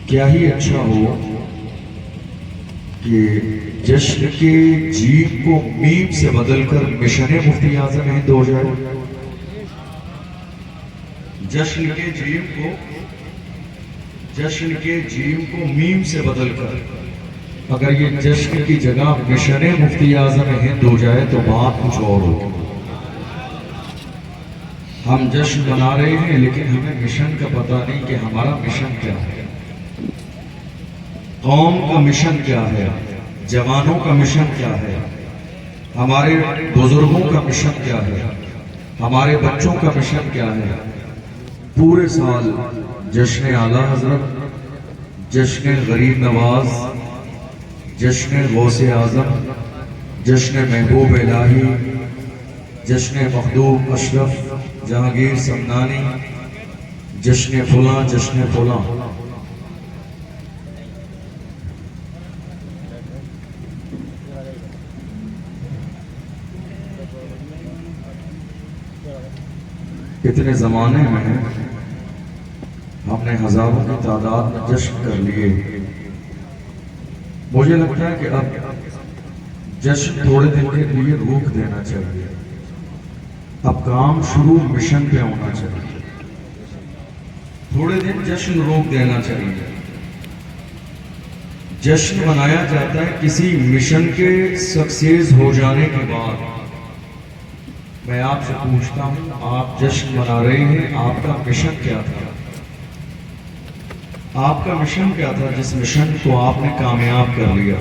کیا ہی اچھا ہو کہ جشن کے جیم کو میم سے بدل کر مشن مفتی اعظم ہند ہو جائے. جشن کے جیم کو میم سے بدل کر اگر یہ جشن کی جگہ مشن مفتی اعظم ہند ہو جائے تو بات کچھ اور ہوگی. ہم جشن منا رہے ہیں لیکن ہمیں مشن کا پتہ نہیں کہ ہمارا مشن کیا ہے. قوم کا مشن کیا ہے, جوانوں کا مشن کیا ہے, ہمارے بزرگوں کا مشن کیا ہے, ہمارے بچوں کا مشن کیا ہے. پورے سال جشن اعلیٰ حضرت, جشن غریب نواز, جشن غوث اعظم, جشن محبوب الہی, جشن مخدوم اشرف جہانگیر سمنانی, جشن فلاں جشن فلاں. اتنے زمانے میں ہم نے ہزاروں کی تعداد میں جشن کر لیے. مجھے لگتا ہے کہ اب جشن تھوڑے دن کے لیے روک دینا چاہیے. اب کام شروع مشن پہ ہونا چاہیے. تھوڑے دن جشن روک دینا چاہیے. جشن منایا جاتا ہے کسی مشن کے سکسیس ہو جانے کے بعد. میں آپ سے پوچھتا ہوں, آپ جشن منا رہے ہیں, آپ کا مشن کیا تھا؟ آپ کا مشن کیا تھا جس مشن کو آپ نے کامیاب کر لیا؟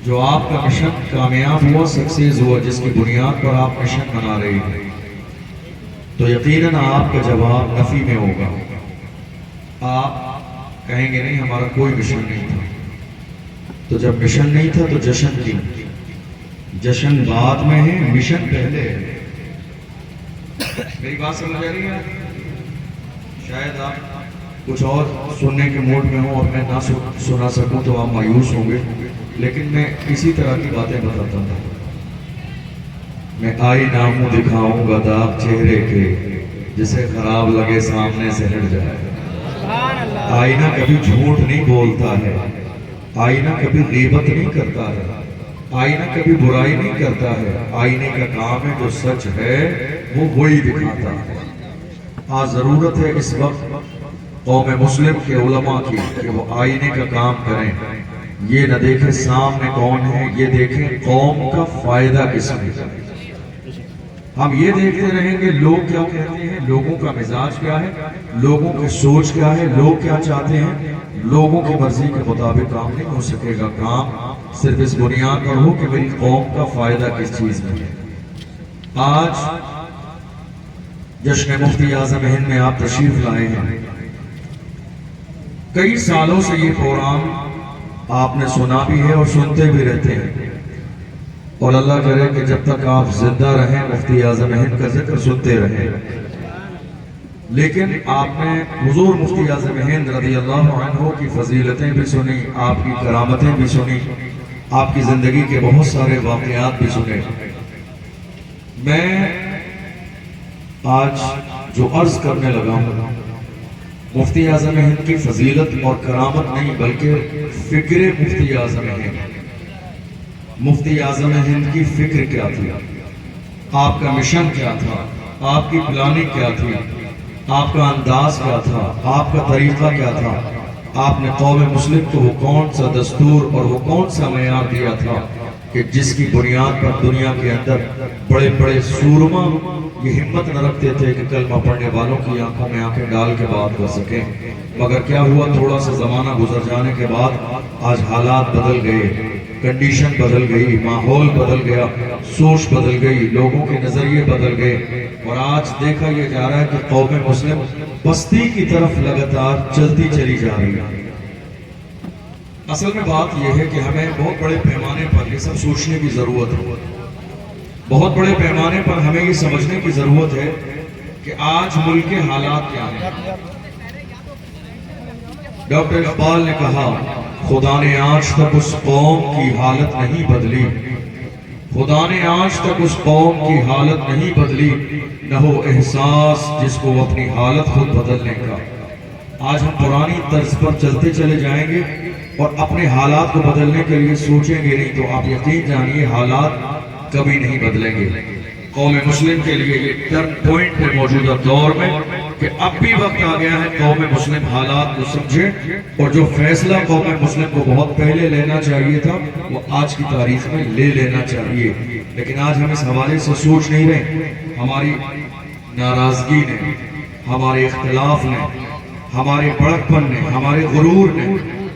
جو آپ کا مشن کامیاب ہوا, سکسیس ہوا, جس کی بنیاد پر آپ مشن منا رہے ہیں, تو یقیناً آپ کا جواب نفی میں ہوگا. آپ کہیں گے نہیں ہمارا کوئی مشن نہیں تھا. تو جب مشن نہیں تھا تو جشن کیوں؟ جشن بعد میں ہے, مشن پہلے ہے. میری بات سمجھ آ رہی ہے؟ شاید آپ کچھ اور سننے کے موڈ میں ہوں اور میں نہ سنا سکوں تو آپ مایوس ہوں گے, لیکن میں اسی طرح کی باتیں بتاتا ہوں. میں آئینہ منہ دکھاؤں گا داغ چہرے کے, جسے خراب لگے سامنے سے ہٹ جائے. آئینہ کبھی جھوٹ نہیں بولتا ہے, آئینہ کبھی غیبت نہیں کرتا ہے, آئینہ کبھی برائی نہیں کرتا ہے. آئینے کا کام ہے جو سچ ہے وہ وہی دکھاتا ہے. آج ضرورت ہے اس وقت قوم مسلم کے علماء کی کہ وہ آئینے کا کام کریں. یہ نہ دیکھیں سامنے کون ہے, یہ دیکھیں قوم کا فائدہ کس میں. ہم یہ دیکھتے رہیں گے لوگ کیا کہتے ہیں, لوگوں کا مزاج کیا ہے, لوگوں کی سوچ کیا ہے, لوگ کیا چاہتے ہیں. لوگوں کی مرضی کے مطابق کام نہیں ہو سکے گا. کام صرف اس بنیاد پر ہو کہ میری قوم کا فائدہ کس چیز میں ہے. آج جشن مفتی اعظم ہند میں آپ تشریف لائے ہیں. کئی سالوں سے یہ پروگرام آپ نے سنا بھی ہے اور سنتے بھی رہتے ہیں, اور اللہ کرے کہ جب تک آپ زندہ رہیں مفتی اعظم ہند کا ذکر سنتے رہیں. لیکن آپ نے حضور مفتی اعظم ہند رضی اللہ عنہ کی فضیلتیں بھی سنی, آپ کی کرامتیں بھی سنی, آپ کی زندگی کے بہت سارے واقعات بھی سنے. میں آج جو عرض کرنے لگا ہوں, مفتی اعظم ہند کی فضیلت اور کرامت نہیں بلکہ فکر مفتی اعظم ہند. مفتی اعظم ہند کی فکر کیا تھی, آپ کا مشن کیا تھا, آپ کی پلاننگ کیا تھی, آپ کا انداز کیا تھا, آپ کا طریقہ کیا تھا. آپ نے قوم مسلم کو وہ کون سا دستور اور وہ کون سا معیار دیا تھا کہ جس کی بنیاد پر دنیا کے اندر بڑے بڑے سورما یہ ہمت نہ رکھتے تھے کہ کلمہ پڑھنے والوں کی آنکھوں میں آنکھیں ڈال کے بات کر سکیں. مگر کیا ہوا, تھوڑا سا زمانہ گزر جانے کے بعد آج حالات بدل گئے, کنڈیشن بدل گئی, ماحول بدل گیا, سوچ بدل گئی, لوگوں کے نظریے بدل گئے, اور آج دیکھا یہ جا رہا ہے کہ قوم مسلم پستی کی طرف لگاتار چلتی چلی جا رہی ہے. اصل میں بات یہ ہے کہ ہمیں بہت بڑے پیمانے پر یہ سب سوچنے کی ضرورت ہے. بہت بڑے پیمانے پر ہمیں یہ سمجھنے کی ضرورت ہے کہ آج ملک کے حالات کیا ہیں. ڈاکٹر اقبال نے کہا, خدا نے آج تک اس قوم کی حالت نہیں بدلی, خدا نے آج تک اس قوم کی حالت نہیں بدلی, نہ ہو احساس جس کو اپنی حالت خود بدلنے کا. آج ہم پرانی طرز پر چلتے چلے جائیں گے اور اپنے حالات کو بدلنے کے لیے سوچیں گے نہیں تو آپ یقین جانیے حالات کبھی نہیں بدلیں گے۔ قوم مسلم کے لیے یہ ٹرن پوائنٹ ہے موجودہ دور میں کہ اب بھی وقت آ گیا ہے قوم مسلم حالات کو سمجھے، اور جو فیصلہ قوم مسلم کو بہت پہلے لینا چاہیے تھا وہ آج کی تاریخ میں لے لینا چاہیے، لیکن آج ہم اس حوالے سے سوچ نہیں رہے۔ ہماری ناراضگی نے، ہمارے اختلاف نے، ہمارے بڑکپن نے، ہمارے غرور نے،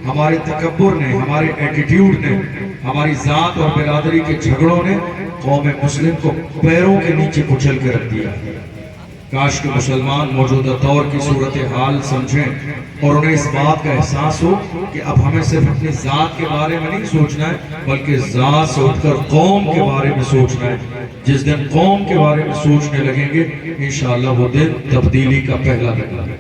ہمارے تکبر نے، ہمارے ایٹیٹیوڈ نے، ہماری ذات اور برادری کے جھگڑوں نے قوم مسلم کو پیروں کے نیچے کچل کے رکھ دیا۔ کاش کہ مسلمان موجودہ دور کی صورتحال سمجھیں اور انہیں اس بات کا احساس ہو کہ اب ہمیں صرف اپنی ذات کے بارے میں نہیں سوچنا ہے بلکہ ذات سے اٹھ کر قوم کے بارے میں سوچنا ہے۔ جس دن قوم کے بارے میں سوچنے لگیں گے انشاءاللہ وہ دن تبدیلی کا پہلا دن ہے۔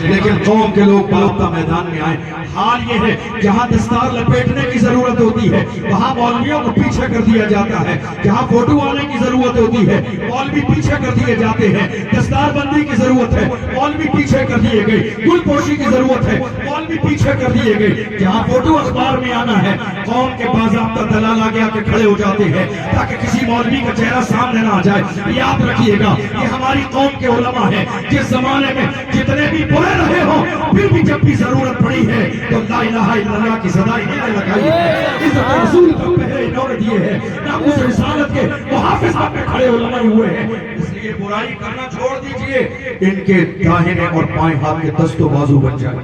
لیکن قوم کے لوگ باختہ میدان میں آئے۔ حال یہ ہے جہاں دستار لپیٹنے کی ضرورت ہوتی ہے وہاں مولویوں کو پیچھے کر دیا جاتا ہے، جہاں فوٹو آنے کی ضرورت ہوتی ہے مولوی پیچھے کر دیے جاتے ہیں، دستار بندی کی ضرورت ہے مولوی پیچھے کر دیے گئے، گل پوشی کی ضرورت ہے مولوی پیچھے کر دیے گئے، جہاں فوٹو اخبار میں آنا ہے قوم کے باضابطہ دلال آگے آ کے کھڑے ہو جاتے ہیں تاکہ کسی مولوی کا چہرہ سامنے نہ آ جائے۔ یاد رکھیے گا یہ ہماری قوم کے علماء ہیں جس زمانے میں جتنے بھی برے رہے ہوں پھر بھی جب بھی ضرورت پڑی ہے تو لا الہ الا اللہ کی صدائی انہیں لگائی ہے، عزت رسول کا پہرے انہوں نے دیے ہیں، ناموس رسالت کے محافظ آپ پہ کھڑے علماء ہوئے ہیں۔ اس لیے برائی کرنا چھوڑ دیجئے، ان کے داہنے اور بائیں ہاتھ کے دست و بازو بن جائیں۔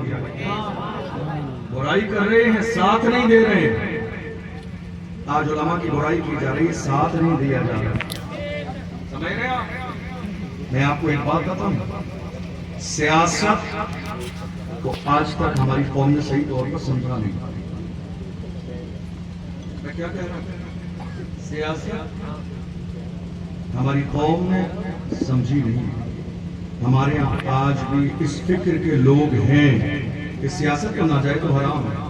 برائی کر رہے ہیں ساتھ نہیں دے رہے ہیں۔ آج علماء کی برائی کی جا رہی ہے ساتھ نہیں دیا جا رہا۔ سمجھ رہے آپ؟ میں آپ کو ایک بات بتاؤں، سیاست کو آج تک ہماری قوم نے صحیح طور پر سمجھا نہیں۔ میں کیا کہہ رہا ہوں؟ سیاست ہماری قوم نے سمجھی نہیں۔ ہمارے یہاں آج بھی اس فکر کے لوگ ہیں کہ سیاست کو نہ جائے تو حرام ہے۔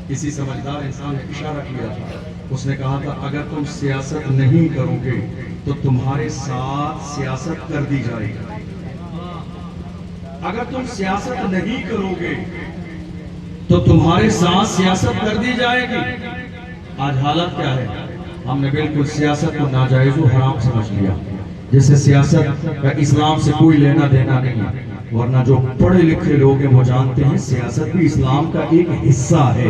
کسی سمجھدار انسان نے اشارہ کیا تھا، اس نے کہا تھا اگر تم سیاست نہیں کرو گے تو تمہارے ساتھ سیاست کر دی جائے گی۔ اگر تم سیاست نہیں کرو گے تو تمہارے ساتھ سیاست کر دی جائے گی۔ آج حالت کیا ہے؟ ہم نے بالکل سیاست کو ناجائز و حرام سمجھ لیا، جس سے سیاست کا اسلام سے کوئی لینا دینا نہیں ہے، ورنہ جو پڑھے لکھے لوگ ہیں وہ جانتے ہیں سیاست بھی اسلام کا ایک حصہ ہے۔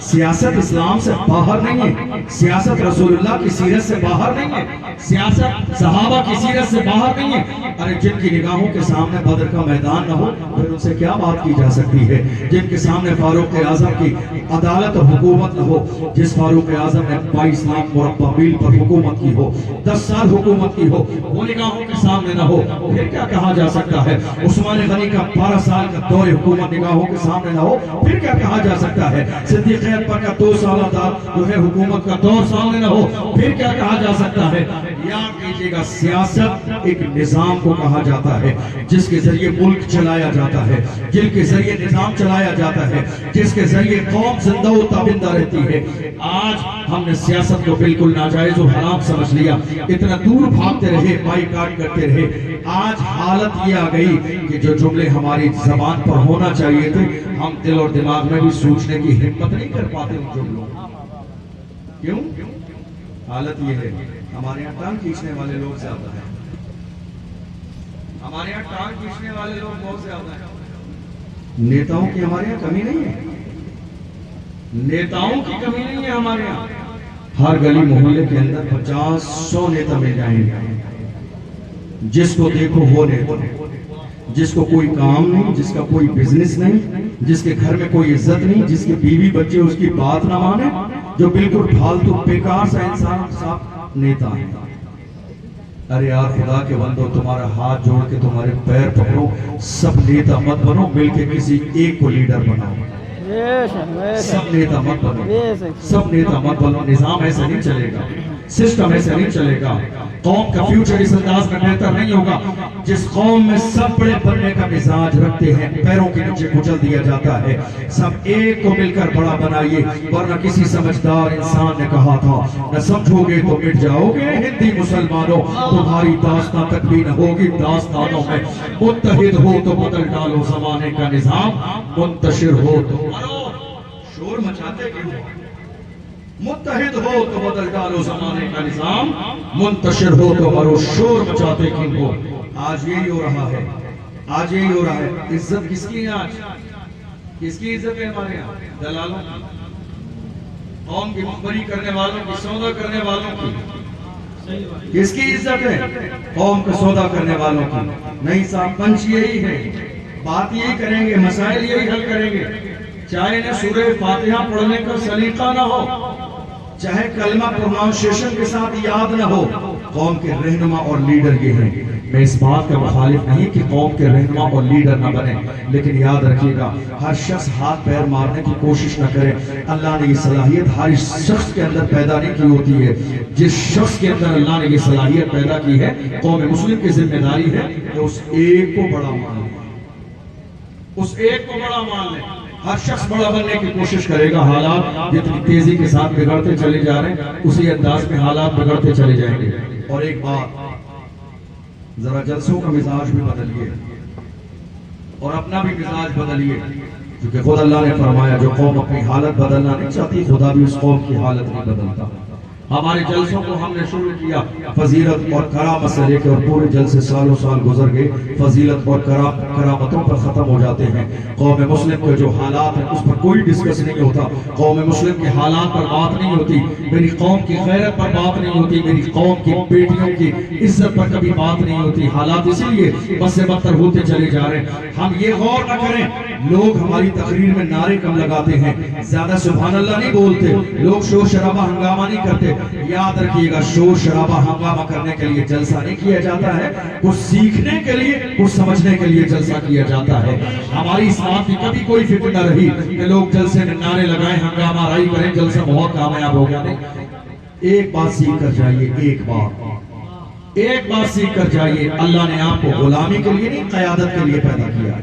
سیاست اسلام سے باہر نہیں ہے، سیاست رسول اللہ کی سیرت سے باہر نہیں ہے، سیاست صحابہ کی سیرت سے باہر نہیں ہے۔ ارے جن کی نگاہوں کے سامنے بدر کا میدان نہ ہو پھر ان سے کیا بات کی جا سکتی ہے؟ جن کے سامنے فاروق اعظم کی عدالت اور حکومت نہ ہو، جس فاروق اعظم نے 22 لاکھ مربع میل پر حکومت کی ہو، 10 سال حکومت کی ہو، وہ نگاہوں کے سامنے نہ ہو پھر کیا کہا جا سکتا ہے؟ عثمان غنی کا 12 سال کا دور حکومت نگاہوں کے سامنے نہ ہو پھر کیا کہا جا سکتا ہے؟ صدیق اکبر کا 2 سالہ دار جو ہے حکومت کا دور سامنے نہ ہو پھر کیا کہا جا سکتا ہے؟ یاد کیجئے گا سیاست ایک نظام کو کہا جاتا ہے جس کے ذریعے ملک چلایا جاتا ہے، جن کے ذریعے نظام چلایا جاتا ہے، جس کے ذریعے قوم زندہ و تابندہ رہتی ہے۔ آج ہم نے سیاست کو بالکل ناجائز و حرام سمجھ لیا، اتنا دور بھاگتے رہے، بائیکاٹ کرتے رہے۔ آج حالت یہ آ گئی کہ جو جملے ہماری زبان پر ہونا چاہیے تھے ہم دل اور دماغ میں بھی سوچنے کی ہمت نہیں کر پاتے ان جملوں۔ کیوں؟ حالت یہ ہے ہمارے یہاں ٹانگ کھینچنے والے لوگ زیادہ ہیں، ہمارے یہاں ٹانگ کھینچنے والے لوگ بہت زیادہ ہیں۔ نیتاؤں کی ہمارے یہاں کمی نہیں ہے، نیتاؤں کی کمی نہیں ہے ہمارے یہاں۔ ہر گلی محلے کے اندر 50-100 نیتا مل جائیں گے، جس کو دیکھو وہ نیتا، جس کو کوئی کام نہیں، جس کا کوئی بزنس نہیں، جس کے گھر میں کوئی عزت نہیں، جس کے بیوی بچے اس کی بات نہ مانے، جو بالکل پھالتو بیکار سا انسان صاحب نیتا ہے۔ ارے یار خدا کے بندو تمہارا ہاتھ جوڑ کے تمہارے پیر پکڑو، سب نیتا مت بنو، مل کے کسی ایک کو لیڈر بناؤ۔ سب نیتا مت بنو، سب نیتا مت بنو، نظام ایسا نہیں چلے گا۔ سسٹم ایسے نہیں چلے گا. قوم کا فیوچر اس انداز میں بہتر نہیں ہوگا. جس قوم میں سب بڑے بننے کا مزاج رکھتے ہیں پیروں کے نیچے کچل دیا جاتا ہے. سب ایک کو مل کر بڑا بنائیے, ورنہ کسی سمجھدار انسان نے کہا تھا نہ سمجھو گے تو مٹ جاؤ گے ہندی مسلمانوں, تمہاری داستان تک بھی نہ ہوگی داستانوں میں. متحد ہو تو بدل ڈالو زمانے کا نظام, منتشر ہو تو مرو. شور مچاتے کیوں؟ متحد ہو تو بدل ڈالو زمانے کا نظام, منتشر ہو تو مرو. شور مچاتے کیوں ہو؟ آج یہی ہو رہا ہے, آج یہی ہو رہا ہے. عزت کس کی ہے آج؟ کس کی عزت ہے ہمارے یہاں؟ دلالوں کی, قوم کی مخبری کرنے والوں کی, سودا کرنے والوں کی. کس کی عزت ہے؟ قوم کا سودا کرنے والوں کی. نہیں صاحب, پنچ یہی ہے, بات یہی کریں گے, مسائل یہی حل کریں گے. چاہے انہیں سورہ فاتحہ پڑھنے کا سلیقہ نہ ہو, چاہے کلمہ پروننسیشن کے ساتھ یاد نہ ہو, قوم کے رہنما اور لیڈر یہ ہیں. میں اس بات کا مخالف نہیں کہ قوم کے رہنما اور لیڈر نہ بنے, لیکن یاد رکھیے گا ہر شخص ہاتھ پیر مارنے کی کوشش نہ کرے. اللہ نے یہ صلاحیت ہر شخص کے اندر پیدا نہیں کی ہوتی ہے. جس شخص کے اندر اللہ نے یہ صلاحیت پیدا کی ہے, قوم مسلم کی ذمہ داری ہے کہ اس ایک کو بڑا مان لے, اس ایک کو بڑا مان لے. ہر شخص بڑا بننے کی کوشش کرے گا. حالات جتنی تیزی کے ساتھ بگڑتے چلے جا رہے ہیں, اسی انداز میں حالات بگڑتے چلے جائیں گے. اور ایک بات, ذرا جلسوں کا مزاج بھی بدلیے اور اپنا بھی مزاج بدلیے, کیونکہ خود اللہ نے فرمایا جو قوم اپنی حالت بدلنا نہیں چاہتی, خدا بھی اس قوم کی حالت نہیں بدلتا. ہمارے جلسوں کو ہم نے شروع کیا فضیلت اور کرامت سے لے کے, اور پورے جلسے سالوں سال گزر گئے, فضیلت اور کرامتوں پر ختم ہو جاتے ہیں. قوم مسلم کے جو حالات ہیں اس پر کوئی ڈسکس نہیں ہوتا, قوم مسلم کے حالات پر بات نہیں ہوتی, میری قوم کی غیرت پر بات نہیں ہوتی, میری قوم کی بیٹیوں کی عزت پر کبھی بات نہیں ہوتی. حالات اسی لیے بس سے بدتر ہوتے چلے جا رہے ہیں. ہم یہ غور نہ کریں, لوگ ہماری تقریر میں نعرے کم لگاتے ہیں, زیادہ سبحان اللہ نہیں بولتے, لوگ شور شرابہ ہنگامہ نہیں کرتے. یاد رکھیے گا شور شرابہ ہنگامہ کرنے کے لیے جلسہ نہیں کیا جاتا ہے, کچھ سیکھنے کے لیے, کچھ سمجھنے کے لیے جلسہ کیا جاتا ہے. ہماری اس بات کی کبھی کوئی فکر نہ رہی کہ لوگ جلسے میں نعرے لگائیں, ہنگامہ رائی کریں, جلسہ بہت کامیاب ہو گیا. نہیں, ایک بات سیکھ کر جائیے, ایک بات سیکھ کر جائیے. اللہ نے آپ کو غلامی کے لیے نہیں, قیادت کے لیے پیدا کیا.